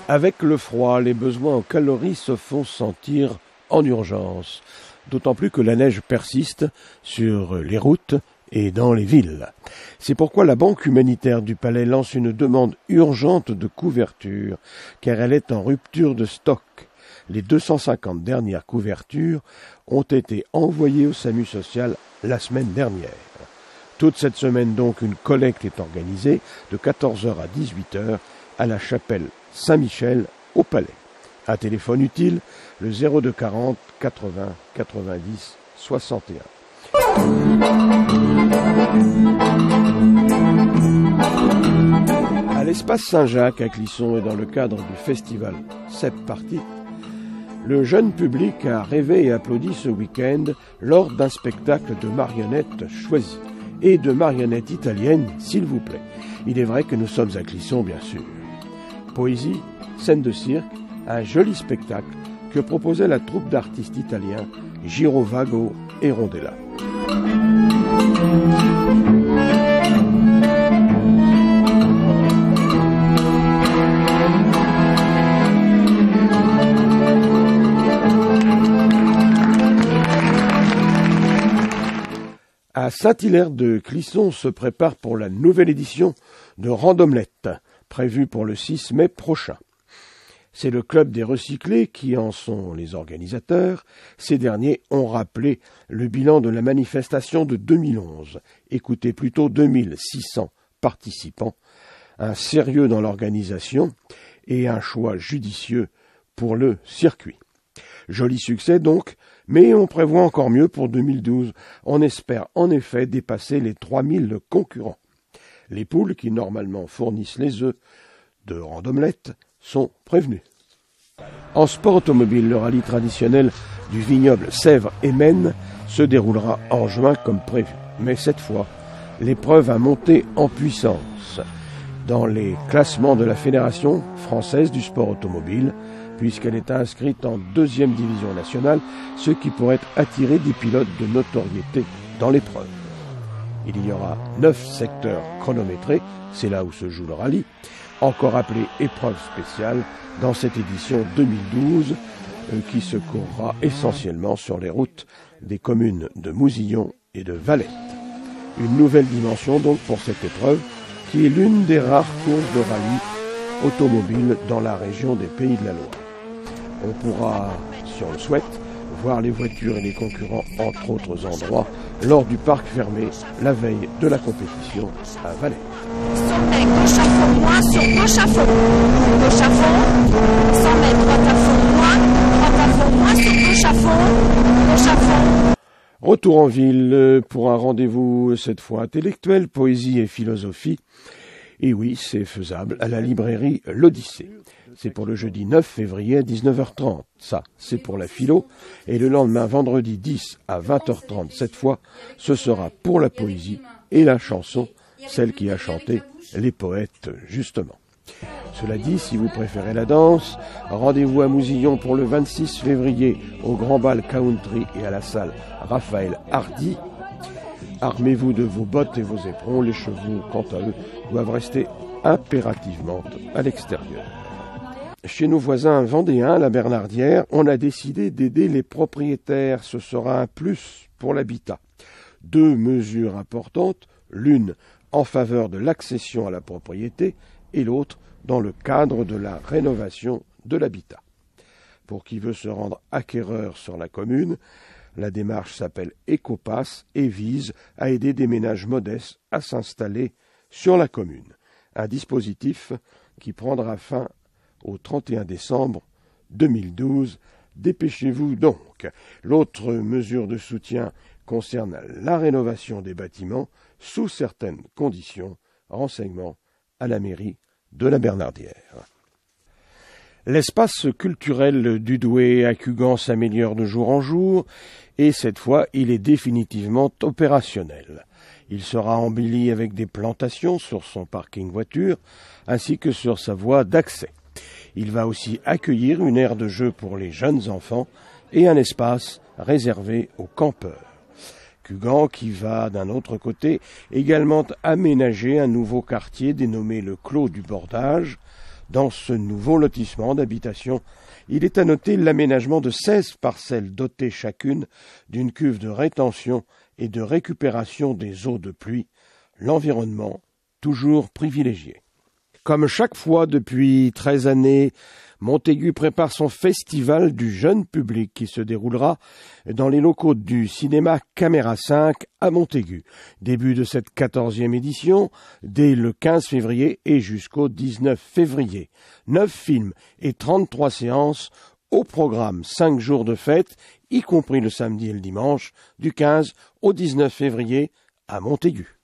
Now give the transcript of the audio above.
Avec le froid, les besoins en calories se font sentir en urgence, d'autant plus que la neige persiste sur les routes et dans les villes. C'est pourquoi la Banque humanitaire du Palais lance une demande urgente de couverture, car elle est en rupture de stock. Les 250 dernières couvertures ont été envoyées au SAMU social la semaine dernière. Toute cette semaine donc, une collecte est organisée de 14h à 18h à la chapelle Saint-Michel au Palais. Un téléphone utile, le 02 40 80 90 61. À l'espace Saint-Jacques à Clisson et dans le cadre du festival C'est Parti, le jeune public a rêvé et applaudi ce week-end lors d'un spectacle de marionnettes choisies. Et de marionnettes italiennes, s'il vous plaît. Il est vrai que nous sommes à Clisson, bien sûr. Poésie, scène de cirque, un joli spectacle que proposait la troupe d'artistes italiens Girovago et Rondella. À Saint-Hilaire de Clisson se prépare pour la nouvelle édition de Randomlette, prévue pour le 6 mai prochain. C'est le club des recyclés qui en sont les organisateurs. Ces derniers ont rappelé le bilan de la manifestation de 2011. Écoutez plutôt 2600 participants, un sérieux dans l'organisation et un choix judicieux pour le circuit. Joli succès donc, mais on prévoit encore mieux pour 2012. On espère en effet dépasser les 3000 concurrents. Les poules qui normalement fournissent les œufs de Randomlette sont prévenues. En sport automobile, le rallye traditionnel du vignoble Sèvres et Maine se déroulera en juin comme prévu. Mais cette fois, l'épreuve a monté en puissance dans les classements de la Fédération française du sport automobile, puisqu'elle est inscrite en 2e division nationale, ce qui pourrait attirer des pilotes de notoriété dans l'épreuve. Il y aura 9 secteurs chronométrés, c'est là où se joue le rallye, encore appelé épreuve spéciale dans cette édition 2012, qui se courra essentiellement sur les routes des communes de Mousillon et de Valette. Une nouvelle dimension donc pour cette épreuve, qui est l'une des rares courses de rallye automobile dans la région des Pays de la Loire. On pourra, si on le souhaite, voir les voitures et les concurrents entre autres endroits lors du parc fermé la veille de la compétition à Valais. Sommet, gauche à fond, moins sur gauche à fond. Gauche à fond, 100 mètres, droite à fond, moins sur gauche à fond, gauche à fond. Retour en ville pour un rendez-vous cette fois intellectuel, poésie et philosophie. Et oui, c'est faisable, à la librairie L'Odyssée. C'est pour le jeudi 9 février à 19h30. Ça, c'est pour la philo. Et le lendemain, vendredi 10 à 20h30, cette fois, ce sera pour la poésie et la chanson, celle qui a chanté les poètes, justement. Cela dit, si vous préférez la danse, rendez-vous à Mousillon pour le 26 février au Grand Bal Country et à la salle Raphaël Hardy. Armez-vous de vos bottes et vos éperons, les chevaux, quant à eux, doivent rester impérativement à l'extérieur. Chez nos voisins vendéens, la Bernardière, on a décidé d'aider les propriétaires. Ce sera un plus pour l'habitat. 2 mesures importantes, l'une en faveur de l'accession à la propriété et l'autre dans le cadre de la rénovation de l'habitat. Pour qui veut se rendre acquéreur sur la commune, la démarche s'appelle Ecopass et vise à aider des ménages modestes à s'installer sur la commune. Un dispositif qui prendra fin au 31 décembre 2012. Dépêchez-vous donc. L'autre mesure de soutien concerne la rénovation des bâtiments sous certaines conditions. Renseignements à la mairie de la Bernardière. L'espace culturel du Douai à Cugand s'améliore de jour en jour et cette fois il est définitivement opérationnel. Il sera embelli avec des plantations sur son parking voiture ainsi que sur sa voie d'accès. Il va aussi accueillir une aire de jeu pour les jeunes enfants et un espace réservé aux campeurs. Cugand qui va, d'un autre côté, également aménager un nouveau quartier dénommé le Clos du Bordage, Dans ce nouveau lotissement d'habitation, il est à noter l'aménagement de 16 parcelles dotées chacune d'une cuve de rétention et de récupération des eaux de pluie, l'environnement toujours privilégié. Comme chaque fois depuis 13 années, Montaigu prépare son festival du jeune public qui se déroulera dans les locaux du cinéma Caméra 5 à Montaigu. Début de cette 14e édition, dès le 15 février et jusqu'au 19 février. 9 films et 33 séances au programme 5 jours de fête, y compris le samedi et le dimanche, du 15 au 19 février à Montaigu.